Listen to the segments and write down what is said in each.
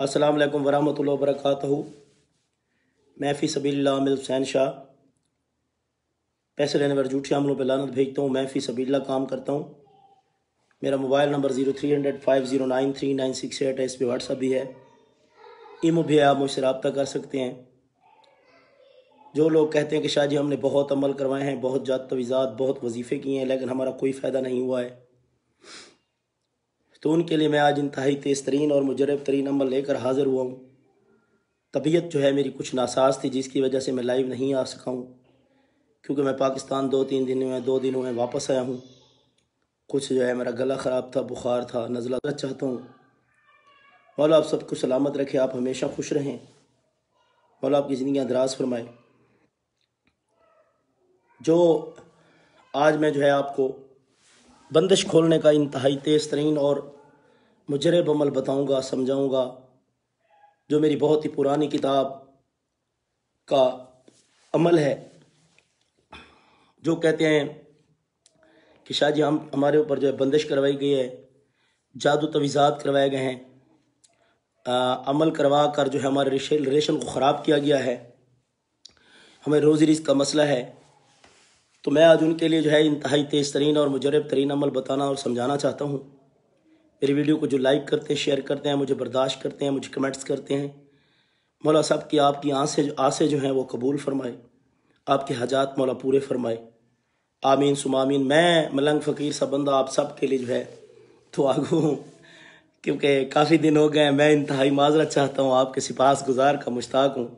अस्सलाम वालेकुम वरहमतुल्लाहि वबरकातुहू। मैं फ़ी सबीलिल्लाह आमिर हुसैन शाह पैसे लेने पर झूठे अमलों पर लानत भेजता हूँ। मैं फ़ी सबीलिल्लाह काम करता हूँ। मेरा मोबाइल नंबर 0300509396 है। इस पर व्हाट्सअप भी है, ईमो भी है, आप मुझसे रब्ता कर सकते हैं। जो लोग कहते हैं कि शाह जी हमने बहुत अमल करवाए हैं, बहुत जात तवीज़ात, बहुत वजीफ़े किए हैं, लेकिन हमारा कोई फ़ायदा नहीं हुआ है, तो उनके लिए मैं आज इंतहाई तेज़ तरीन और मुजरब तरीन अमल लेकर हाज़िर हुआ हूँ। तबीयत जो है मेरी कुछ नासाज थी, जिसकी वजह से मैं लाइव नहीं आ सका हूँ, क्योंकि मैं पाकिस्तान 2 दिन में वापस आया हूँ। कुछ जो है मेरा गला ख़राब था, बुखार था, नज़ला चाहता हूँ। मौला आप सबको सलामत रखे, आप हमेशा खुश रहें, मौला आपकी ज़िंदगी दराज फरमाए। जो आज मैं जो है आपको बंदिश खोलने का इंतहाई तेज़ तरीन और मुजरब अमल बताऊँगा, समझाऊँगा, जो मेरी बहुत ही पुरानी किताब का अमल है। जो कहते हैं कि शाह जी हम हमारे ऊपर जो है बंदिश करवाई गई है, जादू तवीज़ात करवाए गए हैं, अमल करवा कर जो है हमारे रिलेशन को ख़राब किया गया है, हमें रोज़ी रिज़्क़ का मसला है। तो मैं आज उनके लिए जो है इंतहाई तेज़ तरीन और मुजरब तरीन अमल बताना और समझाना चाहता हूँ। मेरी वीडियो को जो लाइक करते हैं, शेयर करते हैं, मुझे बर्दाश्त करते हैं, मुझे कमेंट्स करते हैं, मौला साहब की आपकी आसे जो हैं वो कबूल फरमाए, आपके हजात मौला पूरे फरमाए, आमीन सुम आमीन। मैं मलंग फ़कीर सा बंदा आप सब के लिए जो है तो आगू हूँ, क्योंकि काफ़ी दिन हो गए। मैं इंतहाई माजरत चाहता हूँ, आपके सिपास गुजार का मुश्ताक हूँ।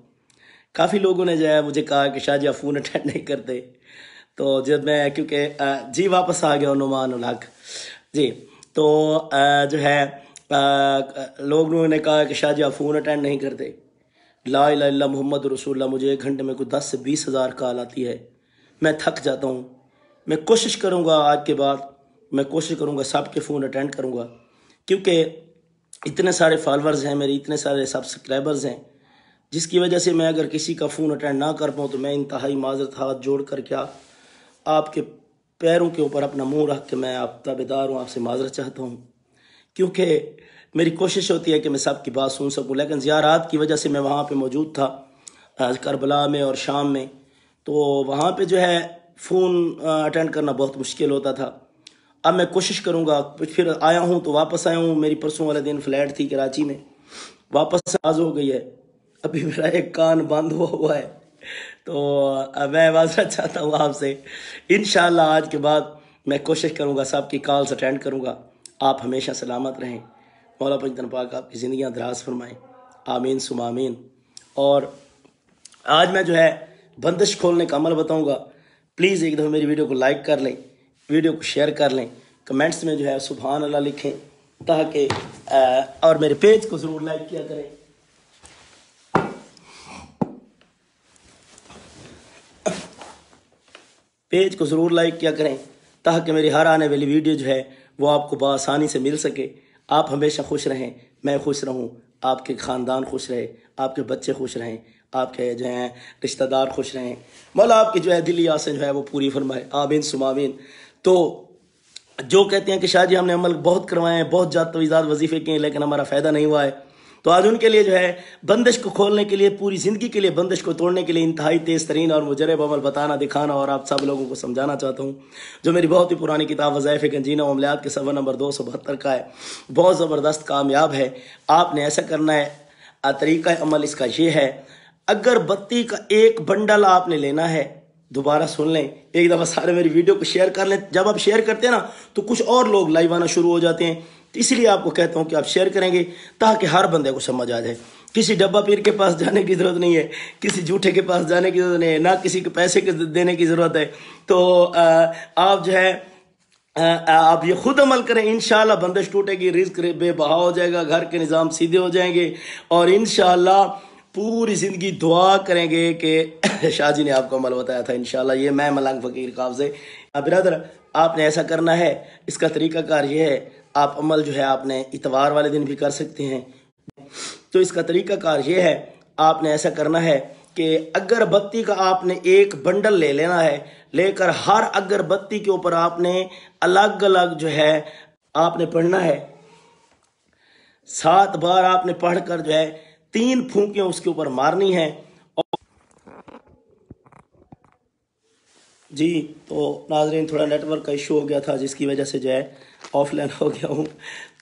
काफ़ी लोगों ने जो है मुझे कहा कि शाह जी आप फ़ोन अटेंड नहीं करते, तो जब मैं क्योंकि जी वापस आ गया नुमान उल हक जी, तो जो है लोगों ने कहा कि शाह जी आप फ़ोन अटेंड नहीं करते। ला इलाहा इल्लल्लाह मुहम्मद रसूलुल्लाह, मुझे 1 घंटे में कोई 10 से 20 हज़ार कॉल आती है, मैं थक जाता हूँ। मैं कोशिश करूँगा आज के बाद, मैं कोशिश करूँगा सबके फ़ोन अटेंड करूँगा, क्योंकि इतने सारे फॉलोअर्स हैं मेरे, इतने सारे सब्सक्राइबर्स हैं, जिसकी वजह से मैं अगर किसी का फ़ोन अटेंड ना कर पाऊँ तो मैं इंतहाई माजरत हाथ जोड़ कर क्या आपके पैरों के ऊपर अपना मुंह रख के मैं आप ताबेदार हूँ, आपसे माजरत चाहता हूँ। क्योंकि मेरी कोशिश होती है कि मैं सबकी बात सुन सकूँ, लेकिन ज़ियारात की वजह से मैं वहाँ पे मौजूद था करबला में और शाम में, तो वहाँ पे जो है फ़ोन अटेंड करना बहुत मुश्किल होता था। अब मैं कोशिश करूँगा, फिर आया हूँ तो वापस आया हूँ। मेरी परसों वाले दिन फ़्लाइट थी कराची में, वापस आज हो गई है, अभी मेरा एक कान बंद हुआ है, तो मैं माज़रत चाहता हूँ आपसे। इंशाअल्लाह आज के बाद मैं कोशिश करूँगा सबकी कॉल्स अटेंड करूँगा। आप हमेशा सलामत रहें, मौला पंजतन पाक आपकी ज़िंदगियाँ दराज फरमाएँ, आमीन सुम आमीन। और आज मैं जो है बंदिश खोलने का अमल बताऊँगा। प्लीज़ एक दफ़ा मेरी वीडियो को लाइक कर लें, वीडियो को शेयर कर लें, कमेंट्स में जो है सुभान अल्लाह लिखें, ताकि और मेरे पेज को ज़रूर लाइक किया करें। पेज को ज़रूर लाइक किया करें, ताकि मेरी हर आने वाली वीडियो जो है वो आपको बआसानी से मिल सके। आप हमेशा खुश रहें, मैं खुश रहूं, आपके ख़ानदान खुश रहे, आपके बच्चे खुश रहें, आपके जो हैं रिश्तेदार खुश रहें, मौला आपकी जो है दिली आसें जो है वो पूरी फरमाए, आमीन सुम आमीन। तो जो कहते हैं कि शाह जी हमने अमल बहुत करवाए हैं, बहुत जात तवीज़ात वजीफ़े किए हैं, लेकिन हमारा फ़ायदा नहीं हुआ है, तो आज उनके लिए जो है बंदिश को खोलने के लिए, पूरी ज़िंदगी के लिए बंदिश को तोड़ने के लिए इंतहाई तेज़ तरीन और मुजरब अमल बताना, दिखाना और आप सब लोगों को समझाना चाहता हूँ। जो मेरी बहुत ही पुरानी किताब वज़ाइफ़ गंजीना व अमलियात के सफ़ा नंबर 272 का है, बहुत ज़बरदस्त कामयाब है। आपने ऐसा करना है, तरीक़ा अमल इसका ये है, अगरबत्ती का एक बंडल आपने लेना है। दोबारा सुन लें, एक दफ़ा सारे मेरी वीडियो को शेयर कर लें। जब आप शेयर करते हैं ना तो कुछ और लोग लाइव आना शुरू हो जाते हैं, तो इसलिए आपको कहता हूँ कि आप शेयर करेंगे ताकि हर बंदे को समझ आ जाए। किसी डब्बा पीर के पास जाने की ज़रूरत नहीं है, किसी झूठे के पास जाने की ज़रूरत नहीं है, ना किसी के पैसे के देने की ज़रूरत है। तो आप जो है आप ये खुद अमल करें, इंशाअल्लाह बंदिश टूटेगी, रिज़्क बेबहा हो जाएगा, घर के निज़ाम सीधे हो जाएंगे, और इंशाअल्लाह पूरी ज़िंदगी दुआ करेंगे कि शाह जी ने आपको अमल बताया था। इंशाअल्लाह ये मैं मलंग फ़कीर काफ से बिरादर, आपने ऐसा करना है। इसका तरीक़ाकार ये है, आप अमल जो है आपने इतवार वाले दिन भी कर सकते हैं। तो इसका तरीक़ाकार ये है, आपने ऐसा करना है कि अगरबत्ती का आपने एक बंडल ले लेना है, लेकर हर अगरबत्ती के ऊपर आपने अलग अलग जो है आपने पढ़ना है 7 बार आपने पढ़कर जो है 3 फूंकें उसके ऊपर मारनी है। जी तो नाज़रीन, थोड़ा नेटवर्क का इशू हो गया था जिसकी वजह से जो है ऑफलाइन हो गया हूँ।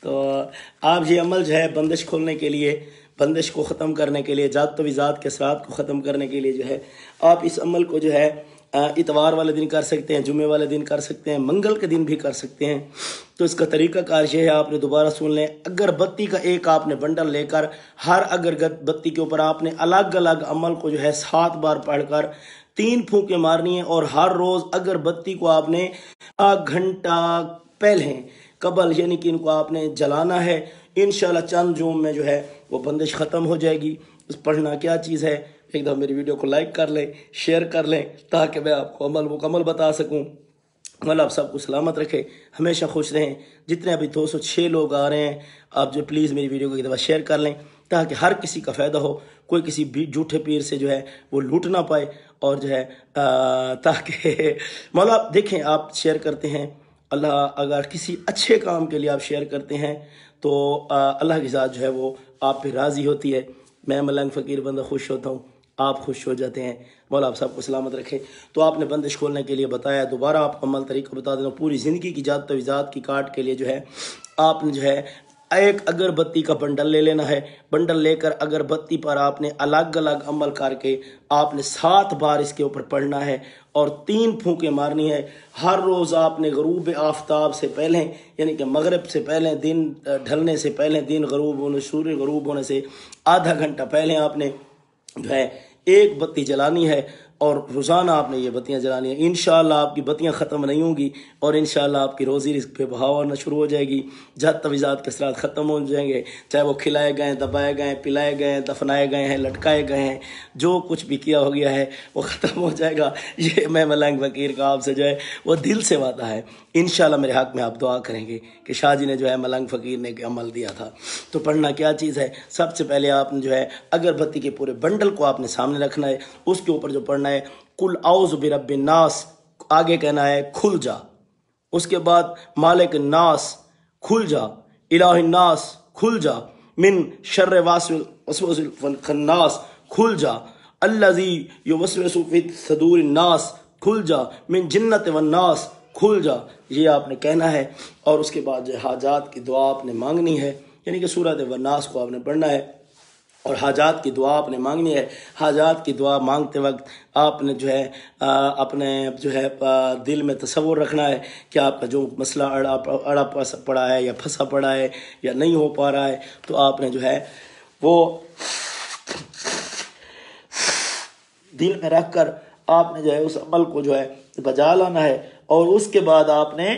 तो आप ये अमल जो है बंदिश खोलने के लिए, बंदिश को ख़त्म करने के लिए, जात तवीज़ात के असरात को ख़त्म करने के लिए जो है आप इस अमल को जो है इतवार वाले दिन कर सकते हैं, जुमे वाले दिन कर सकते हैं, मंगल के दिन भी कर सकते हैं। तो इसका तरीका कार ये है, आपने दोबारा सुन लें। अगरबत्ती का एक आपने बंडल लेकर हर अगरबत्ती के ऊपर आपने अलग अलग अमल को जो है 7 बार पढ़कर 3 फूंके मारनी है और हर रोज़ अगरबत्ती को आपने 1 घंटा पहले कबल यानी कि इनको आपने जलाना है। इंशाल्लाह चंद जूम में जो है वो बंदिश ख़त्म हो जाएगी। उस पढ़ना क्या चीज़ है, एक दफ़ा मेरी वीडियो को लाइक कर लें, शेयर कर लें ताकि मैं आपको अमल मुकम्मल बता सकूं। मतलब आप सबको सलामत रखे, हमेशा खुश रहें। जितने अभी 206 लोग आ रहे हैं, आप जो प्लीज़ मेरी वीडियो को एक दफ़ा शेयर कर लें ताकि हर किसी का फ़ायदा हो, कोई किसी भी झूठे पीर से जो है वो लूट ना पाए। और जो है ताकि मतलब देखें, आप शेयर करते हैं, अल्लाह अगर किसी अच्छे काम के लिए आप शेयर करते हैं तो अल्लाह के साथ जो है वो आप पे राज़ी होती है। मैं मलंग फ़कीर बंदा खुश होता हूँ, आप खुश हो जाते हैं। मौला आप सबको सलामत रखे। तो आपने बंदिश खोलने के लिए बताया, दोबारा आपको अमल तरीका बता देना। पूरी ज़िंदगी की जात तवीज़ात की काट के लिए जो है आपने जो है एक अगरबत्ती का बंडल ले लेना है। बंडल लेकर अगरबत्ती पर आपने अलग अलग अमल करके आपने 7 बार इसके ऊपर पढ़ना है और 3 फूंके मारनी है। हर रोज़ आपने गरूब आफ्ताब से पहले यानी कि मगरिब से पहले, दिन ढलने से पहले, दिन गरूब होने, सूर्य गरूब होने से आधा घंटा पहले आपने जो है एक बत्ती जलानी है और रोज़ाना आपने ये बत्तियां जलानी है। इंशाअल्लाह आपकी बत्तियां ख़त्म नहीं होंगी और इंशाअल्लाह आपकी रोज़ी रिज़्क़ पे बहाव आना शुरू हो जाएगी। जात तवीज़ात के असरात ख़त्म हो जाएंगे, चाहे वो खिलाए गए, दबाए गए, पिलाए गए, दफनाए गए हैं, लटकाए गए हैं, जो कुछ भी किया हो गया है वो ख़त्म हो जाएगा। ये मैं मलंग फ़कीर का आपसे जो है वो दिल से वादा है। इंशाअल्लाह मेरे हक़ में आप दुआ करेंगे कि शाह जी ने जो है मलंग फ़कीर ने अमल दिया था। तो पढ़ना क्या चीज़ है, सबसे पहले आपने जो है अगरबत्ती के पूरे बंडल को आपने सामने रखना है। उसके ऊपर जो पढ़ना है कुल औज़ु बिरब्बिन नास, आगे कहना है खुल जा। उसके बाद मालिक नास खुल जा, इलाहिन नास खुल जा, मिन शर्र वासविल खन्नास खुल जा, अल्लज़ी युवस्विसु फी सदूरिन नास खुल जा, मिन जिन्नत वन नास खुल जा। ये आपने कहना है और उसके बाद जो हाजात की दुआ आपने मांगनी है, यानी कि सूरत वन्नास को आपने पढ़ना है और हाजात की दुआ आपने मांगनी है। हाजात की दुआ मांगते वक्त आपने जो है अपने जो है दिल में तसव्वुर रखना है कि आपका जो मसला अड़ा पड़ा है या फंसा पड़ा है या नहीं हो पा रहा है, तो आपने जो है वो दिल में रख कर आपने जो है उस अमल को जो है बजा लाना है। और उसके बाद आपने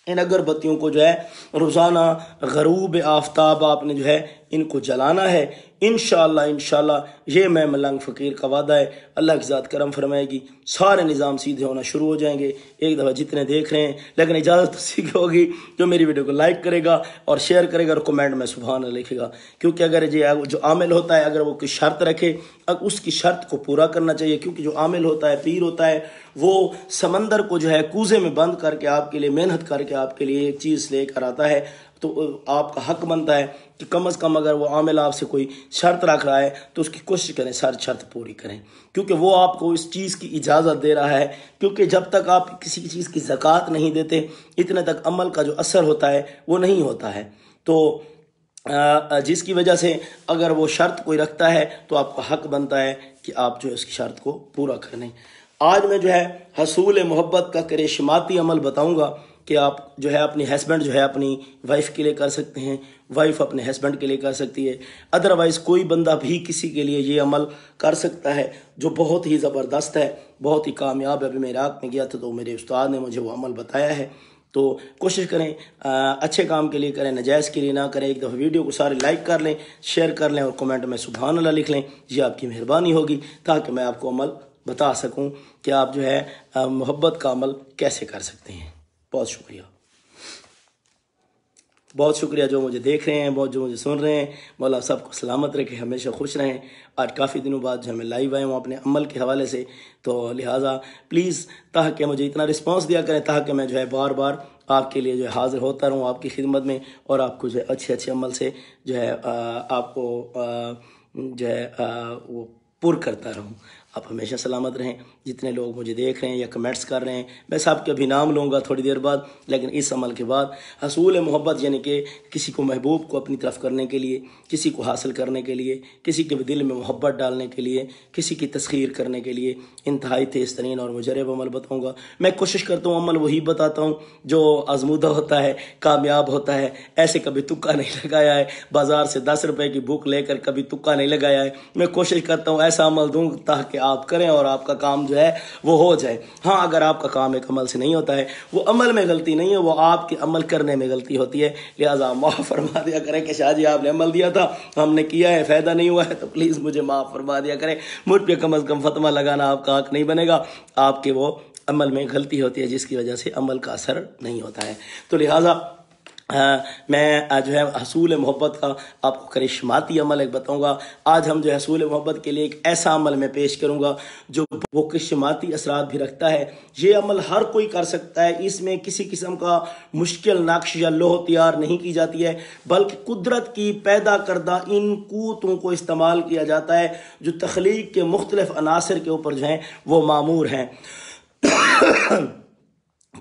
इन अगरबत्तियों को जो है रोज़ाना गरूब आफ्ताब आपने जो है इनको जलाना है। इंशाअल्लाह ये मैं मलंग फ़कीर का वादा है। अल्लाह की ज़ात करम फरमाएगी, सारे निज़ाम सीधे होना शुरू हो जाएंगे। एक दफ़ा जितने देख रहे हैं, लेकिन इजाज़त उसी की होगी जो मेरी वीडियो को लाइक करेगा और शेयर करेगा और कमेंट में सुभान अल्लाह लिखेगा। क्योंकि अगर ये जो आमिल होता है, अगर वो कोई शर्त रखे, अब उसकी शर्त को पूरा करना चाहिए। क्योंकि जो आमिल होता है, पीर होता है, वो समंदर को जो है कूजे में बंद करके आपके लिए मेहनत करके आपके लिए एक चीज़ लेकर आता है। तो आपका हक बनता है कि कम से कम अगर वो आमिल आपसे कोई शर्त रख रहा है तो उसकी कोशिश करें, सारी शर्त पूरी करें, क्योंकि वो आपको इस चीज़ की इजाज़त दे रहा है। क्योंकि जब तक आप किसी चीज़ की ज़कात नहीं देते, इतने तक अमल का जो असर होता है वो नहीं होता है। तो जिसकी वजह से अगर वो शर्त कोई रखता है तो आपका हक बनता है कि आप जो है उसकी शर्त को पूरा करें। आज मैं जो है हसूल मोहब्बत का करिश्माती अमल बताऊंगा कि आप जो है अपनी हस्बैंड जो है अपनी वाइफ के लिए कर सकते हैं, वाइफ अपने हस्बैंड के लिए कर सकती है। अदरवाइज़ कोई बंदा भी किसी के लिए ये अमल कर सकता है जो बहुत ही ज़बरदस्त है, बहुत ही कामयाब है। अभी मैं इराक़ में गया था तो मेरे उस्ताद ने मुझे वो अमल बताया है। तो कोशिश करें अच्छे काम के लिए करें, नजायज़ के लिए ना करें। एक दफ़ा वीडियो को सारे लाइक कर लें, शेयर कर लें और कमेंट में सुभान अल्लाह लिख लें। ये आपकी मेहरबानी होगी ताकि मैं आपको अमल बता सकूं कि आप जो है मोहब्बत का अमल कैसे कर सकते हैं। बहुत शुक्रिया। बहुत शुक्रिया जो मुझे देख रहे हैं, बहुत जो मुझे सुन रहे हैं। मौला सबको सलामत रखे, हमेशा खुश रहें। आज काफ़ी दिनों बाद जो है मैं लाइव आया हूँ अपने अमल के हवाले से, तो लिहाजा प्लीज़ ताकि मुझे इतना रिस्पांस दिया करें ताकि मैं जो है बार बार आपके लिए जो है हाज़िर होता रहूँ आपकी खिदमत में, और आपको जो है अच्छे अच्छे अमल से जो है आपको जो है वो पुर करता रहूँ। आप हमेशा सलामत रहें। जितने लोग मुझे देख रहे हैं या कमेंट्स कर रहे हैं, मैं सबके अभी नाम लूँगा थोड़ी देर बाद, लेकिन इस अमल के बाद हसूल मोहब्बत यानी कि किसी को महबूब को अपनी तरफ करने के लिए, किसी को हासिल करने के लिए, किसी के दिल में मोहब्बत डालने के लिए, किसी की तस्खीर करने के लिए इंतहाई तेज़ तरीन और मुजरब अमल बताऊँगा। मैं कोशिश करता हूँ अमल वही बताता हूँ जो आजमूदा होता है, कामयाब होता है। ऐसे कभी तुक्का नहीं लगाया है, बाज़ार से 10 रुपए की बुक लेकर कभी तुक्का नहीं लगाया है। मैं कोशिश करता हूँ ऐसा अमल दूँ ताकि आप करें और आपका काम जो है वो हो जाए। हाँ, अगर आपका काम एक अमल से नहीं होता है, वो अमल में गलती नहीं है, वो आपके अमल करने में गलती होती है। लिहाजा माफ़ फरमा दिया करें कि शाह जी आपने अमल दिया था, हमने किया है, फ़ायदा नहीं हुआ है, तो प्लीज़ मुझे माफ़ फरमा दिया करें। मुझ पर कम अज़ कम फतवा लगाना आपका हक नहीं बनेगा। आपके वो अमल में गलती होती है जिसकी वजह से अमल का असर नहीं होता है। तो लिहाजा मैं जो है हसूल मोहब्बत का आपको करिश्माती अमल एक बताऊंगा। आज हम जो है हसूल मोहब्बत के लिए एक ऐसा अमल मैं पेश करूंगा जो वो करिश्माती असरात भी रखता है। ये अमल हर कोई कर सकता है, इसमें किसी किस्म का मुश्किल नक्श या लोह तैयार नहीं की जाती है, बल्कि कुदरत की पैदा करदा इन क़ुव्वतों को इस्तेमाल किया जाता है जो तख्लीक के मुख्तलिफ अनासर के ऊपर जो हैं वो मामूर हैं।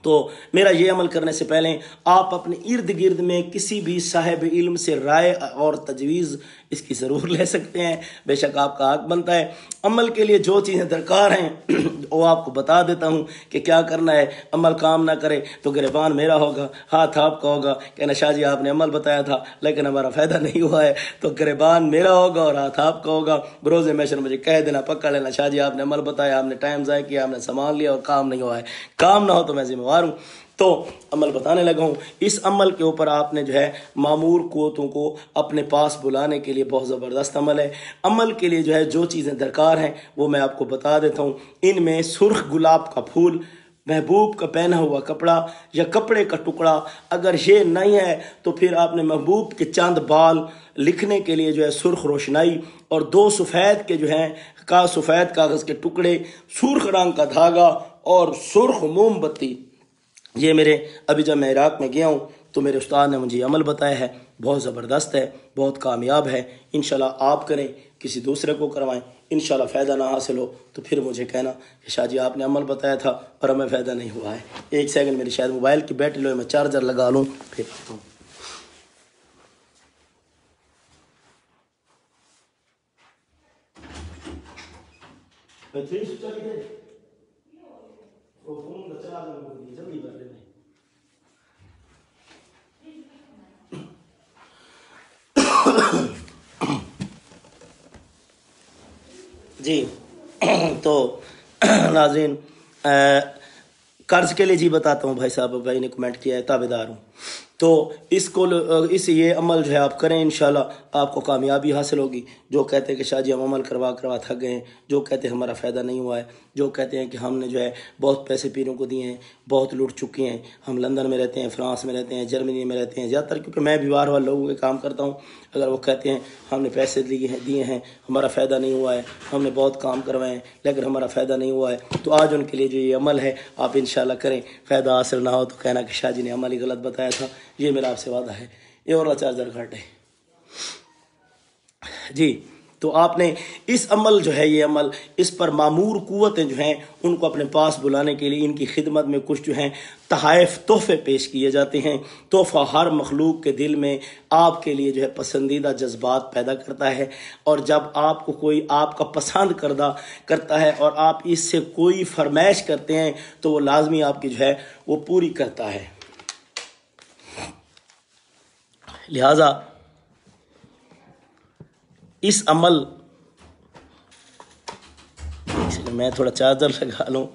तो मेरा ये अमल करने से पहले आप अपने इर्द गिर्द में किसी भी साहिब इल्म से राय और तजवीज़ इसकी ज़रूर ले सकते हैं, बेशक आपका हक बनता है। अमल के लिए जो चीज़ें दरकार हैं वो आपको बता देता हूँ कि क्या करना है। अमल काम ना करे तो गिरबान मेरा होगा, हाथ आपका होगा। कहना शाह जी आपने अमल बताया था लेकिन हमारा फ़ायदा नहीं हुआ है, तो गिरबान मेरा होगा और हाथ आपका होगा। बरोज़ महशर मुझे कह देना, पकड़ लेना, शाह जी आपने अमल बताया, आपने टाइम ज़ाया किया, आपने सामान लिया और काम नहीं हुआ है। काम ना हो तो मैं जिम्मेवार हूँ। तो अमल बताने लगा हूँ। इस अमल के ऊपर आपने जो है मामूर क़ुव्वतों को अपने पास बुलाने के लिए बहुत ज़बरदस्त अमल है। अमल के लिए जो है जो चीज़ें दरकार हैं वो मैं आपको बता देता हूँ। इनमें सुर्ख गुलाब का फूल, महबूब का पहना हुआ कपड़ा या कपड़े का टुकड़ा, अगर ये नहीं है तो फिर आपने महबूब के चंद बाल, लिखने के लिए जो है सुर्ख रोशनाई, और 2 सफ़ेद के जो हैं सफ़ेद कागज़ के टुकड़े, सुर्ख रंग का धागा और सुर्ख मोमबत्ती। ये मेरे अभी जब मैं इराक़ में गया हूँ तो मेरे उस्ताद ने मुझे अमल बताया है, बहुत ज़बरदस्त है, बहुत कामयाब है। इंशाल्लाह आप करें, किसी दूसरे को करवाएं, इंशाल्लाह फ़ायदा ना हासिल हो तो फिर मुझे कहना कि शाह जी आपने अमल बताया था और हमें फ़ायदा नहीं हुआ है। एक सेकंड, मेरी शायद मोबाइल की बैटरी लो, मैं चार्जर लगा लूँ फिर आता हूँ। जल्दी कर लेना। जी तो नाज़रीन, कर्ज के लिए जी बताता हूँ। भाई साहब, भाई ने कमेंट किया है, ताबेदार हूँ। तो इस ये अमल जो है आप करें, इंशाल्लाह आपको कामयाबी हासिल होगी। जो कहते हैं कि शाह जी हम अमल करवा थक गए हैं, जो कहते हैं हमारा फ़ायदा नहीं हुआ है, जो कहते हैं कि हमने जो है बहुत पैसे पीरों को दिए हैं, बहुत लूट चुके हैं, हम लंदन में रहते हैं, फ्रांस में रहते हैं, जर्मनी में रहते हैं ज़्यादातर, क्योंकि मैं भी बाहर वाले लोगों के काम करता हूँ। अगर वो कहते हैं हमने पैसे दिए हैं, हमारा फ़ायदा नहीं हुआ है, हमने बहुत काम करवाए हैं लेकिन हमारा फ़ायदा नहीं हुआ है, तो आज उनके लिए जो ये अमल है आप इंशाल्लाह करें। फ़ायदा हासिल ना हो तो कहना कि शाह जी ने अमल ही गलत बताया था। ये मेरा आपसे वादा है। ये और चार्जर घट है जी। तो आपने इस अमल जो है, ये अमल, इस पर मामूर क़ुव्वतें जो हैं उनको अपने पास बुलाने के लिए इनकी खिदमत में कुछ जो हैं तोहफ़े पेश किए जाते हैं। तोहफ़ा हर मखलूक के दिल में आपके लिए जो है पसंदीदा जज्बात पैदा करता है, और जब आपको कोई आपका पसंद करता है और आप इससे कोई फरमाइश करते हैं तो वो लाजमी आपकी जो है वो पूरी करता है। लिहाजा इस अमल, मैं थोड़ा चार्जर लगा लूँ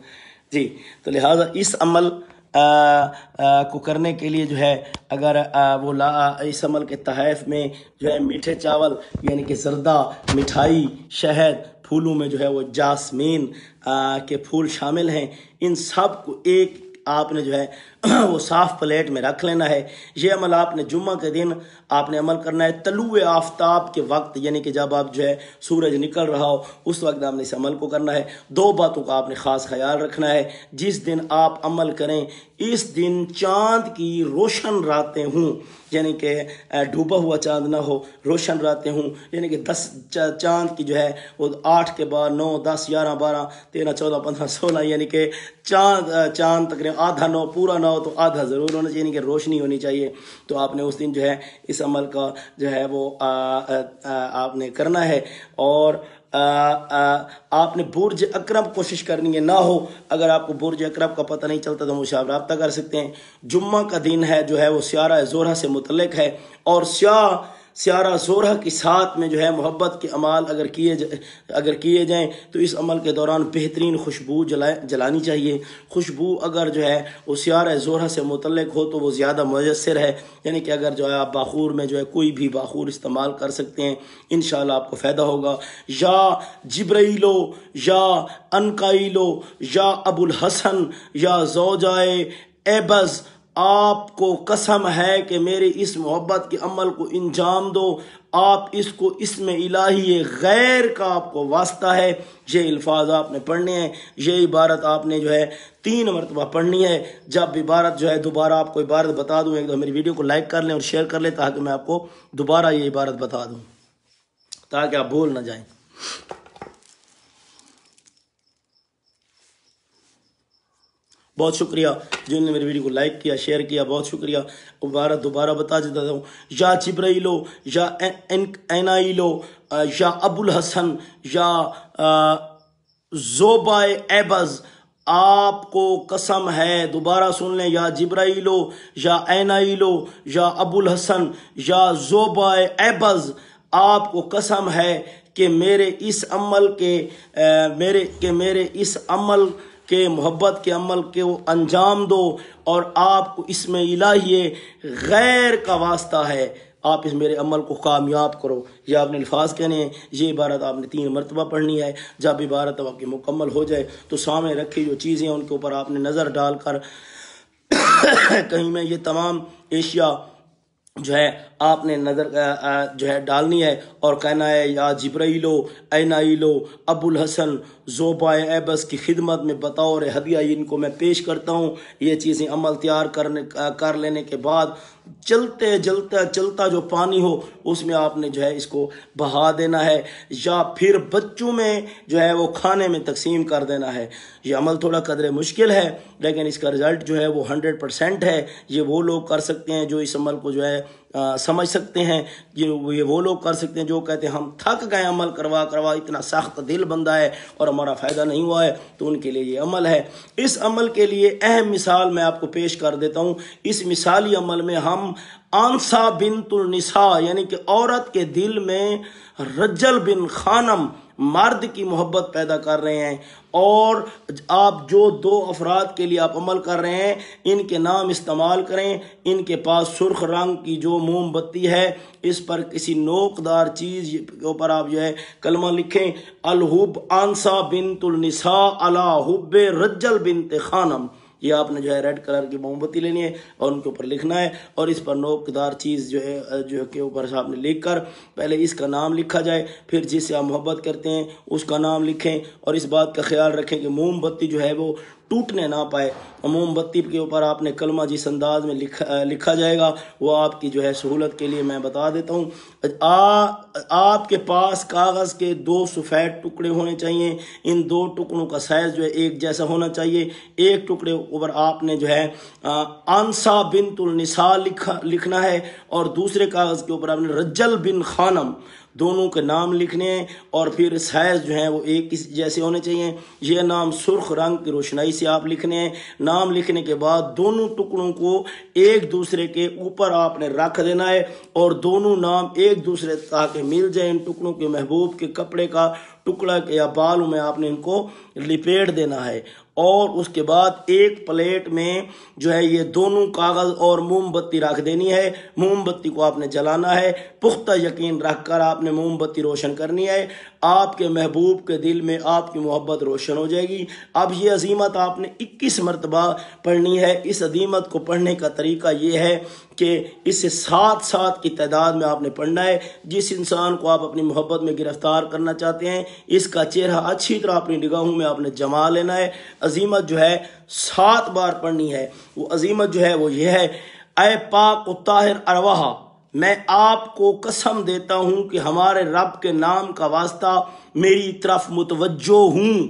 जी। तो लिहाजा इस अमल को करने के लिए जो है अगर इस अमल के तहफ़ में जो है मीठे चावल यानी कि ज़र्दा, मिठाई, शहद, फूलों में जो है वो जासमीन के फूल शामिल हैं। इन सब को आपने जो है وہ صاف پلیٹ میں رکھ لینا ہے۔ یہ عمل آپ نے جمعہ کے دن آپ نے عمل کرنا ہے طلوع آفتاب کے وقت، یعنی کہ جب آپ جو ہے سورج نکل رہا ہو اس وقت آپ نے اس عمل کو کرنا ہے۔ دو باتوں کا آپ نے خاص خیال رکھنا ہے، جس دن آپ عمل کریں اس دن چاند کی روشن راتیں ہوں، یعنی کہ ڈوبا ہوا چاند نہ ہو، روشن راتیں ہوں، یعنی کہ 10 چاند کی جو ہے وہ 8 کے بعد 9 10 11 12 13 14 15 16، یعنی کہ چاند تقریباً آدھا 9 پورا 9 تو آدھا ضرور ہونا چاہیے، یعنی کہ روشنی ہونی چاہیے۔ تو آپ نے اس دن جو ہے اس عمل کا جو ہے وہ آپ نے کرنا ہے۔ اور آپ نے برج اکرم کوشش کرنی ہے، نہ ہو اگر آپ کو برج اکرم کا پتہ نہیں چلتا تو مجھ سے آپ رابطہ کر سکتے ہیں۔ جمعہ کا دن ہے جو ہے وہ سیارہ زہرہ سے متعلق ہے، اور سیارہ زہرہ کے ساتھ میں جو ہے محبت کے اعمال اگر کیے جائیں تو اس عمل کے دوران بہترین خوشبو جلانی چاہیے۔ خوشبو اگر جو ہے وہ سیارہ زہرہ سے متعلق ہو تو وہ زیادہ مؤثر ہے، یعنی کہ اگر جو ہے آپ باخور میں جو ہے کوئی بھی باخور استعمال کر سکتے ہیں، انشاءاللہ آپ کو فائدہ ہوگا۔ یا جبرائیلو یا انکائیلو یا ابو الحسن یا زوجائے ایبز، آپ کو قسم ہے کہ میرے اس محبت کے عمل کو انجام دو، آپ اس کو اسم الہی غیر کا آپ کو واسطہ ہے۔ یہ الفاظ آپ نے پڑھنے ہیں، یہ عبارت آپ نے جو ہے 3 مرتبہ پڑھنی ہے۔ جب عبارت جو ہے دوبارہ آپ کو عبارت بتا دوں، ایک دو میری ویڈیو کو لائک کر لیں اور شیئر کر لیں تاکہ میں آپ کو دوبارہ یہ عبارت بتا دوں تاکہ آپ بھول نہ جائیں۔ بہت شکریہ جن نے میری ویڈیو کو لائک کیا، شیئر کیا، بہت شکریہ۔ عبارت دوبارہ بتا دیتا ہوں، یا جبرائیلو یا اینائیلو یا ابو الحسن یا زوبائے ایبز، آپ کو قسم ہے، دوبارہ سن لیں، یا جبرائیلو یا اینائیلو یا ابو الحسن یا زوبائے ایبز، آپ کو قسم ہے کہ میرے اس عمل کے محبت کے عمل کے وہ انجام دو، اور آپ کو اس میں الہی غیر کا واسطہ ہے، آپ اس میرے عمل کو کامیاب کرو۔ یہ آپ نے الفاظ کہنے ہیں، یہ عبارت آپ نے 3 مرتبہ پڑھنی ہے۔ جب عبارت آپ کی مکمل ہو جائے تو سامنے رکھی جو چیزیں ہیں ان کے اوپر آپ نے نظر ڈال کر کہیں میں یہ تمام اشیاء جو ہے آپ نے نظر جو ہے ڈالنی ہے اور کہنا ہے، یا جبرائیلو اینائیلو ابو الحسن زوبائے ایبس کی خدمت میں بطور ہدیہ ان کو میں پیش کرتا ہوں۔ یہ چیزیں عمل تیار کر لینے کے بعد چلتا جو پانی ہو اس میں آپ نے جو ہے اس کو بہا دینا ہے، یا پھر بچوں میں جو ہے وہ کھانے میں تقسیم کر دینا ہے۔ یہ عمل تھوڑا قدرے مشکل ہے لیکن اس کا رزلٹ جو ہے وہ 100% ہے۔ یہ وہ لوگ کر سکتے ہیں جو اس عمل کو جو ہے سمجھ سکتے ہیں، یہ وہ لوگ کر سکتے ہیں جو کہتے ہیں ہم تھک گئے عمل کروا اتنا سخت دل بندہ ہے اور ہمارا فائدہ نہیں ہوا ہے، تو ان کے لیے یہ عمل ہے۔ اس عمل کے لیے اہم مثال میں آپ کو پیش کر دیتا ہوں۔ اس مثالی عمل میں ہم آنسا بنت النساء، یعنی کہ عورت کے دل میں رجل بن خانم مرد کی محبت پیدا کر رہے ہیں، اور آپ جو 2 افراد کے لیے آپ عمل کر رہے ہیں ان کے نام استعمال کریں۔ ان کے پاس سرخ رنگ کی جو موم بتی ہے اس پر کسی نوکدار چیز کے اوپر آپ جو ہے کلمہ لکھیں، الحب آنسا بنت النساء علی حب رجل بنت خانم۔ یہ آپ نے جو ہے ریڈ کلر کی موم بتی لینی ہے اور ان کے اوپر لکھنا ہے، اور اس پر نوکدار چیز جو ہے کے اوپر سے آپ نے لکھ کر پہلے اس کا نام لکھا جائے، پھر جس سے آپ محبت کرتے ہیں اس کا نام لکھیں، اور اس بات کا خیال رکھیں کہ موم بتی جو ہے وہ ٹوٹنے نہ پائے۔ موم بتی کے اوپر آپ نے کلمہ جس انداز میں لکھا جائے گا وہ آپ کی جو ہے سہولت کے لیے میں بتا دیتا ہوں۔ آپ کے پاس کاغذ کے 2 سفید ٹکڑے ہونے چاہیے۔ ان 2 ٹکڑوں کا سائز جو ہے ایک جیسا ہونا چاہیے۔ ایک ٹکڑے اوپر آپ نے جو ہے آنسا بنت النساء لکھنا ہے، اور دوسرے کاغذ کے اوپر آپ نے رجل بن خانم، دونوں کے نام لکھنے ہیں، اور پھر سائز جو ہیں وہ ایک جیسے ہونے چاہیے۔ یہ نام سرخ رنگ کی روشنائی سے آپ لکھنے ہیں۔ نام لکھنے کے بعد دونوں ٹکڑوں کو ایک دوسرے کے اوپر آپ نے رکھ دینا ہے، اور دونوں نام ایک دوسرے تاکہ مل جائیں۔ ان ٹکڑوں کے محبوب کے کپڑے کا ٹکڑا یا بالوں میں آپ نے ان کو لپیٹ دینا ہے، اور اس کے بعد ایک پلیٹ میں جو ہے یہ دونوں کاغذ اور موم بتی رکھ دینی ہے. موم بتی کو آپ نے جلانا ہے. پختہ یقین رکھ کر آپ نے موم بتی روشن کرنی ہے. آپ کے محبوب کے دل میں آپ کی محبت روشن ہو جائے گی. اب یہ عزیمت آپ نے 21 مرتبہ پڑھنی ہے. اس عزیمت کو پڑھنے کا طریقہ یہ ہے کہ اسے 7 کی تعداد میں آپ نے پڑھنا ہے. جس انسان کو آپ اپنی محبت میں گرفتار کرنا چاہتے ہیں اس کا چہرہ اچھی طرح اپنی نگاہوں میں آپ نے جما لینا ہے. عزیمت جو ہے 7 بار پڑھنی ہے. وہ عزیمت جو ہے وہ یہ ہے: اے پاک و طاہر ارواح، میں آپ کو قسم دیتا ہوں کہ ہمارے رب کے نام کا واسطہ میری طرف متوجہ ہوں.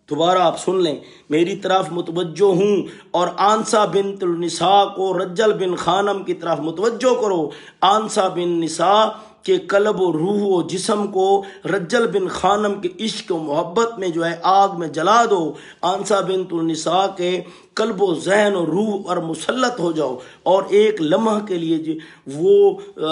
دوبارہ آپ سن لیں: میری طرف متوجہ ہوں. اور آنسا بنت النساء کو رجل بن خانم کی طرف متوجہ کرو. آنسا بن نساء کہ قلب و روح و جسم کو رجل بن خانم کے عشق و محبت میں جو ہے آگ میں جلا دو. آنسا بنت النساء کے قلب و ذہن و روح پر مسلط ہو جاؤ اور ایک لمحہ کے لیے وہ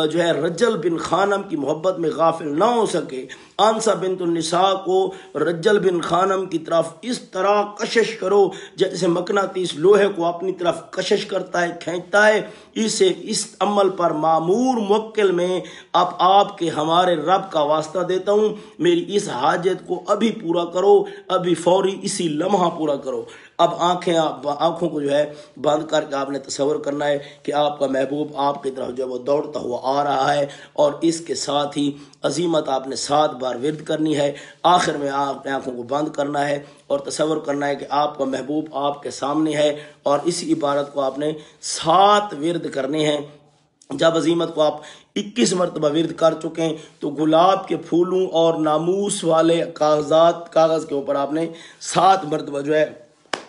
جو ہے رجل بن خانم کی محبت میں غافل نہ ہو سکے. آنسا بنت النساء کو رجل بن خانم کی طرف اس طرح کشش کرو جیسے مقناطیس لوہے کو اپنی طرف کشش کرتا ہے، کھینچتا ہے. اسے اس عمل پر معمور موکل میں اب آپ کے ہمارے رب کا واسطہ دیتا ہوں. میری اس حاجت کو ابھی پورا کرو، ابھی فوری اسی لمحہ پورا کرو. اب آنکھوں کو جو ہے بند کر کے آپ نے تصور کرنا ہے کہ آپ کا محبوب آپ کی طرف جو ہے وہ دوڑتا ہوا آ رہا ہے. اور اس کے ساتھ ہی عزیمت آپ نے 7 بار ورد کرنی ہے. آخر میں آپ نے آنکھوں کو بند کرنا ہے اور تصور کرنا ہے کہ آپ کا محبوب آپ کے سامنے ہے اور اسی عبارت کو آپ نے 7 ورد کرنے ہیں. جب عزیمت کو آپ 21 مرتبہ ورد کر چکے ہیں تو گلاب کے پھولوں اور ناموس والے کاغذ کے اوپر آپ نے 7 مرتبہ جو ہے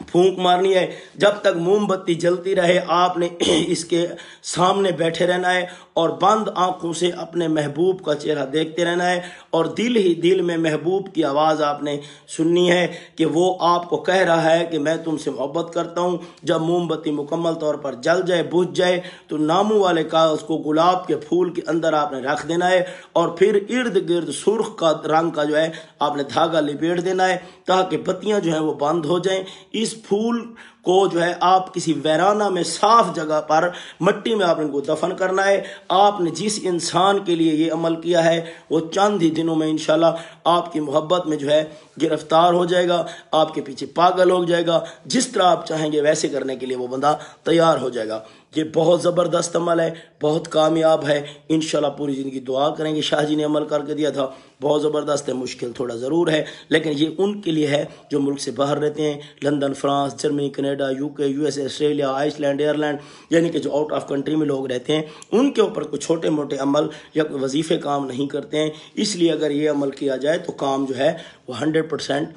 پھونک مارنی ہے. جب تک موم بتی جلتی رہے آپ نے اس کے سامنے بیٹھے رہنا ہے اور بند آنکھوں سے اپنے محبوب کا چہرہ دیکھتے رہنا ہے اور دل ہی دل میں محبوب کی آواز آپ نے سننی ہے کہ وہ آپ کو کہہ رہا ہے کہ میں تم سے محبت کرتا ہوں. جب موم بتی مکمل طور پر جل جائے، بجھ جائے، تو ناموں والے کاغذ کو گلاب کے پھول کے اندر آپ نے رکھ دینا ہے اور پھر ارد گرد سرخ کا رنگ کا جو ہے آپ نے دھاگا لپیٹ دینا ہے تاکہ بتیاں جو ہیں وہ بند ہو جائیں. اس پھول کو جو ہے آپ کسی ویرانہ میں صاف جگہ پر مٹی میں آپ نے کو دفن کرنا ہے. آپ نے جس انسان کے لیے یہ عمل کیا ہے وہ چند ہی دنوں میں انشاءاللہ آپ کی محبت میں جو ہے گرفتار ہو جائے گا، آپ کے پیچھے پاگل ہو جائے گا. جس طرح آپ چاہیں گے ویسے کرنے کے لیے وہ بندہ تیار ہو جائے گا. یہ بہت زبردست عمل ہے، بہت کامیاب ہے. انشاءاللہ پوری زندگی دعا کریں گے. شاہ جی نے عمل کر کے دیا تھا، بہت زبردست ہے. مشکل تھوڑا ضرور ہے لیکن یہ ان کے لیے ہے جو ملک سے باہر رہتے ہیں، London, France, Germany, Canada, UK، USA، Australia, Iceland, Ireland, یعنی کہ جو آؤٹ آف کنٹری میں لوگ رہتے ہیں ان کے اوپر کوئی چھوٹے موٹے عمل یا کوئی وظیفے کام نہیں کرتے ہیں. اس لیے اگر یہ عمل کیا جائے تو کام جو ہے وہ 100%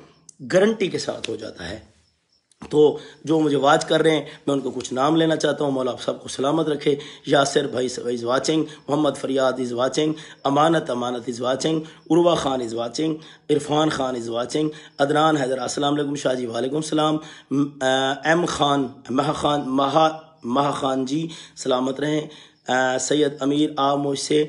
گارنٹی کے ساتھ ہو جاتا ہے. تو جو مجھے واچ کر رہے ہیں میں ان کو کچھ نام لینا چاہتا ہوں. مولا آپ سب کو سلامت رکھے. یاسر بھائی از واچنگ، محمد فریاد is watching, Amanat is watching, Urwa Khan is watching, Irfan Khan is watching, Adnan Haider السلام علیکم. شاہ جی وعلیکم السلام. ایم خان مہا خان جی سلامت رہیں. سید امیر آپ مجھ سے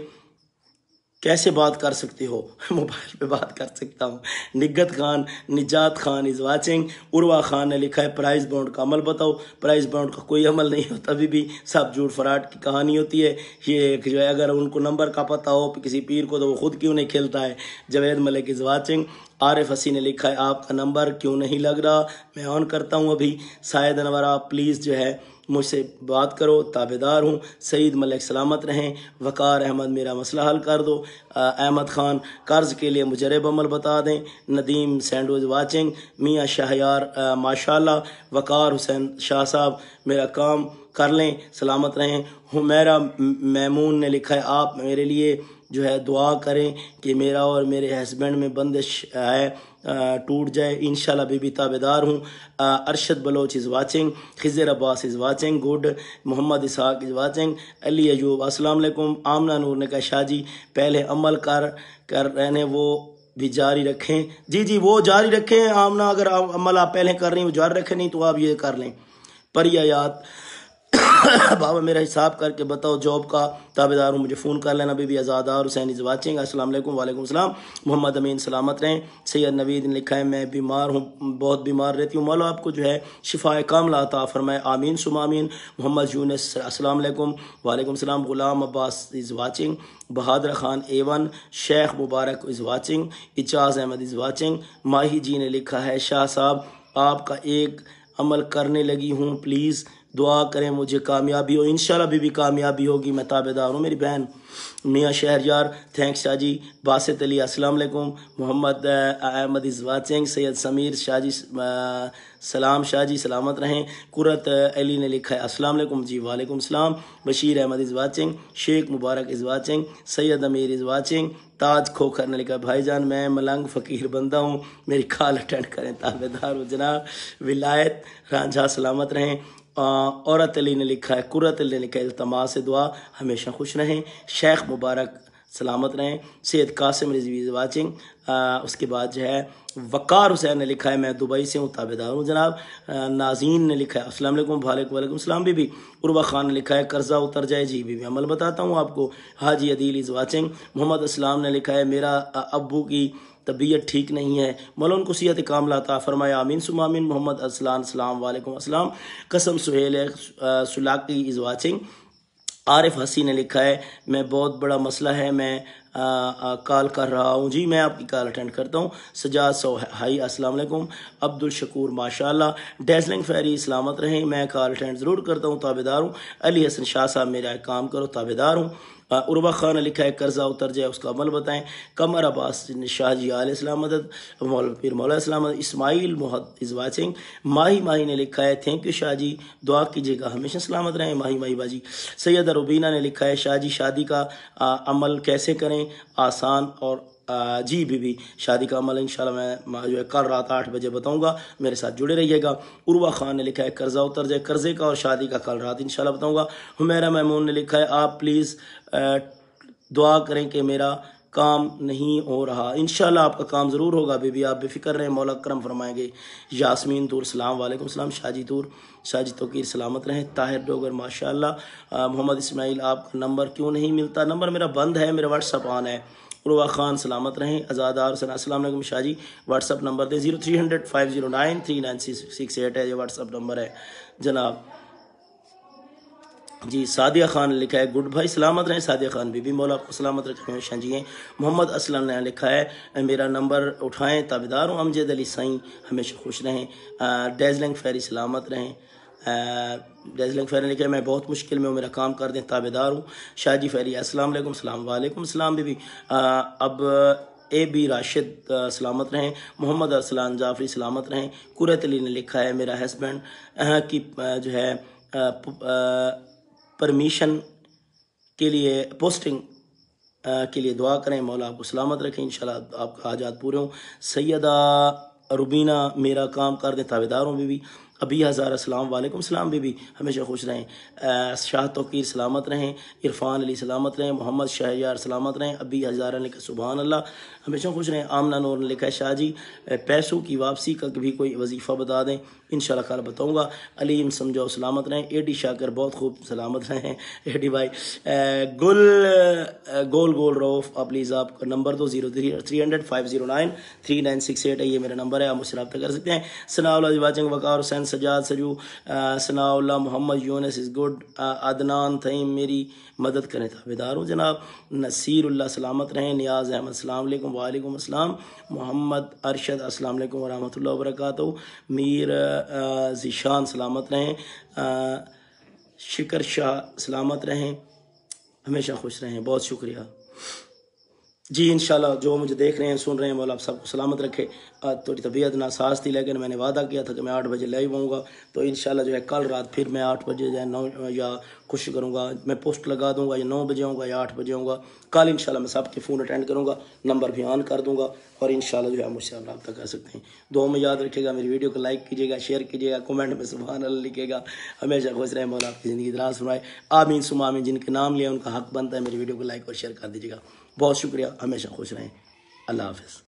کیسے بات کر سکتے ہو؟ موبائل پہ بات کر سکتا ہوں. نگت خان، نجات خان از واچنگ. عروہ خان نے لکھا ہے پرائز بانڈ کا عمل بتاؤ. پرائز بانڈ کا کوئی عمل نہیں ہوتا، ابھی بھی سب جھوٹ فراڈ کی کہانی ہوتی ہے. یہ جو ہے اگر ان کو نمبر کا پتہ ہو کسی پیر کو تو وہ خود کیوں نہیں کھیلتا ہے. جوید ملک از واچنگ. عارف حسین نے لکھا ہے آپ کا نمبر کیوں نہیں لگ رہا؟ میں آن کرتا ہوں ابھی. سائد انور آپ پلیز جو ہے مجھ سے بات کرو، تابعدار ہوں. سعید ملک سلامت رہیں. وقار احمد میرا مسئلہ حل کر دو. احمد خان قرض کے لیے مجرب عمل بتا دیں. ندیم سینڈوز واچنگ. میاں شہیار ماشاءاللہ. وقار حسین شاہ صاحب میرا کام کر لیں، سلامت رہیں. حمیرہ میمون نے لکھا ہے آپ میرے لیے جو ہے دعا کریں کہ میرا اور میرے ہسبینڈ میں بندش ہے ٹوٹ جائے. انشاءاللہ بی تابعدار ہوں. Arshad Baloch is watching. Khizar Abbas is watching. Good. Muhammad Ishaq is watching. Ali Ayub السلام علیکم. آمنہ نور نے کہا شاہ جی پہلے عمل کر رہے وہ بھی جاری رکھیں. جی وہ جاری رکھیں آمنہ. اگر عمل آپ پہلے کر رہی ہیں وہ جاری رکھیں، نہیں تو آپ یہ کر لیں. پریایات بابا میرا حساب کر کے بتاؤ، جاب کا تابعدار ہوں، مجھے فون کر لینا۔ بی بی آزادار حسین از واچنگ، السلام علیکم۔ وعلیکم السلام۔ محمد امین سلامت رہیں۔ سید نوید نے لکھا ہے میں بیمار ہوں، بہت بیمار رہتی ہوں، مولا آپ کو جو ہے شفا کاملہ عطا فرمائے، آمین ثم آمین۔ محمد یونس السلام علیکم۔ وعلیکم السلام۔ Ghulam Abbas is watching. Bahadur Khan A1، Sheikh Mubarak is watching, Ejaz Ahmed is watching. Mahi ji نے لکھا ہے شاہ صاحب آپ کا ایک عمل کرنے لگی ہوں، پلیز دعا کریں مجھے کامیابی ہو۔ انشاءاللہ بھی کامیابی ہوگی، میں تابعدار ہوں میری بہن۔ میاں شہریار تھینکس شاہ جی۔ باسط علی السلام علیکم۔ محمد احمد از واچنگ۔ سید سمیر شاہ جی سلام شاہ جی سلامت رہیں۔ قرت علی نے لکھا ہے السلام علیکم جی۔ وعلیکم السلام۔ Bashir Ahmad is watching. Sheikh Mubarak is watching. Syed Amir is watching. Taj Khokhar نے لکھا بھائی جان میں ملنگ فقیر بندہ ہوں، میری کال اٹینڈ کریں، تابعدار ہوں جناب۔ ولایت رانجھا سلامت رہیں۔ عورت علی نے لکھا ہے، قرت علی نے لکھا ہے التماس دعا ہمیشہ خوش رہیں۔ شیخ مبارک سلامت رہیں۔ سید قاسم رضوی از واچنگ۔ اس کے بعد جو ہے وقار حسین نے لکھا ہے میں دبئی سے ہوں، تابعدار ہوں جناب۔ نازین نے لکھا ہے السلام علیکم۔ وعلیکم السلام بی بی۔ عروہ خان نے لکھا ہے قرضہ اتر جائے، جی بی بی عمل بتاتا ہوں آپ کو۔ حاجی عدیل از واچنگ۔ محمد اسلام نے لکھا ہے میرا ابو کی طبیعت ٹھیک نہیں ہے، مولا ان کو صحت کاملہ عطا فرمائے، آمین ثم آمین۔ محمد اسلان السلام وعلیکم السلام۔ قسم سہیل سلاقی از واچنگ۔ عارف حسین نے لکھا ہے میں بہت بڑا مسئلہ ہے، میں کال کر رہا ہوں، جی میں آپ کی کال اٹینڈ کرتا ہوں۔ سجاد ہائی السلام علیکم۔ عبد الشکور ماشاءاللہ۔ ڈیزلنگ فیری سلامت رہیں، میں کال اٹینڈ ضرور کرتا ہوں، تابعدار ہوں۔ علی حسن شاہ صاحب میرا ایک کام کرو، تابعدار ہوں۔ عروہ خان نے لکھا ہے قرضہ اتر جائے اس کا عمل بتائیں۔ قمر عباس شاہ جی علیہ السلام مدد، پیر مولا السلام مدد۔ اسماعیل محد از واچنگ۔ ماہی نے لکھا ہے تھینک یو شاہ جی، دعا کیجیے گا ہمیشہ سلامت رہیں ماہی باجی۔ سید روبینہ نے لکھا ہے شاہ جی شادی کا عمل کیسے کریں، آسان اور جی بی بی شادی کا عمل انشاءاللہ میں جو ہے کل رات 8 بجے بتاؤں گا، میرے ساتھ جڑے رہیے گا۔ عروہ خان نے لکھا ہے قرضہ اتر جائے، قرضے کا اور شادی کا کل رات انشاءاللہ بتاؤں گا۔ حمیرہ میمون نے لکھا ہے آپ پلیز دعا کریں کہ میرا کام نہیں ہو رہا، انشاءاللہ آپ کا کام ضرور ہوگا بی بی، آپ بے فکر رہیں، مولا کرم فرمائیں گے۔ یاسمین طور سلام وعلیکم السلام۔ شاہ جی طور، شاہ جی توقیر سلامت رہیں۔ طاہر ڈوگر ماشاءاللہ۔ محمد اسماعیل آپ کا نمبر کیوں نہیں ملتا، نمبر میرا بند ہے، میرا واٹس اپ آن ہے۔ عروہ خان سلامت رہیں۔ آزادار حسین السلام علیکم شاہ جی، واٹس اپ نمبر دیں 0300 509 3968 ہے، یہ واٹس اپ نمبر ہے جناب۔ جی سعدیہ خان نے لکھا ہے گڈ بھائی سلامت رہیں، سعدیہ خان بی بی مولا آپ کو سلامت رکھیں ہمیشہ جیئیں۔ محمد اسلم نے لکھا ہے میرا نمبر اٹھائیں، تابعدار ہوں۔ امجد علی سائیں ہمیشہ خوش رہیں۔ ڈیزلنگ فیری سلامت رہیں۔ ڈیزلنگ فیری نے لکھا ہے میں بہت مشکل میں ہوں، میرا کام کر دیں، تابعدار ہوں۔ شاہ جی فیری السلام علیکم السلام وعلیکم السلام بی بی۔ اب اے بی راشد سلامت رہیں۔ محمد ارسلان جعفری سلامت رہیں۔ قرت علی نے لکھا ہے میرا ہسبینڈ کی جو ہے پرمیشن کے لیے پوسٹنگ کے لیے دعا کریں، مولا آپ کو سلامت رکھیں، انشاءاللہ آپ کا حاجات پورے ہوں۔ سیدہ روبینہ میرا کام کر دیں، تابعدار ہوں بی بی۔ ابی ہزار السلام وعلیکم السلام بی بی ہمیشہ خوش رہیں۔ شاہ توقیر سلامت رہیں۔ عرفان علی سلامت رہیں۔ محمد شہریار سلامت رہیں۔ ابی ہزارہ نے لکھا سبحان اللہ ہمیشہ خوش رہیں۔ آمنہ نور نے لکھا ہے شاہ جی پیسوں کی واپسی کا بھی کوئی وظیفہ بتا دیں، انشاءاللہ کل بتاؤں گا۔ علیم سمجھو سلامت رہیں۔ ایڈی شاکر بہت خوب سلامت رہیں ایڈی بھائی۔ گول روف پلیز آپ کا نمبر دو 0300 509 3968 ہے، یہ میرا نمبر ہے، آپ مجھ سے رابطہ کر سکتے ہیں۔ Sana Ullah watching, Waqar Hussain, Sajjad Sajju, Sana Ullah, Muhammad Younis is good, Adnan Theem میری مدد کریں، تابعدار ہوں جناب۔ نصیر اللہ سلامت رہیں۔ نیاز احمد السلام علیکم وعلیکم السلام۔ محمد ارشد السلام علیکم ورحمۃ اللہ وبرکاتہ۔ میر ذیشان سلامت رہیں۔ شکر شاہ سلامت رہیں، ہمیشہ خوش رہیں، بہت شکریہ جی۔ انشاءاللہ جو مجھے دیکھ رہے ہیں سن رہے ہیں، مولا آپ سب کو سلامت رکھے۔ تھوڑی طبیعت ناساز تھی لیکن میں نے وعدہ کیا تھا کہ میں 8 بجے لائیو ہوں گا، تو انشاءاللہ جو ہے کل رات پھر میں 8 بجے جو ہے 9 یا کوشش کروں گا، میں پوسٹ لگا دوں گا، یا 9 بجے ہوں گا یا 8 بجے ہوں گا۔ کل انشاءاللہ میں سب کے فون اٹینڈ کروں گا، نمبر بھی آن کر دوں گا، اور انشاءاللہ جو ہے مجھ سے آپ رابطہ کر سکتے ہیں۔ دعاؤں میں یاد رکھیے گا، میری ویڈیو کو لائک کیجیے گا، شیئر کیجیے گا، کمنٹ میں سبحان اللہ لکھیے گا، ہمیشہ خوش رہیں، مولا آپ کی زندگی دراز فرمائے، آمین ثم آمین۔ جن کے نام لیا ان کا حق بنتا ہے، میری ویڈیو کو لائک اور شیئر کر دیجیے گا، بہت شکریہ، ہمیشہ خوش رہیں، اللہ حافظ۔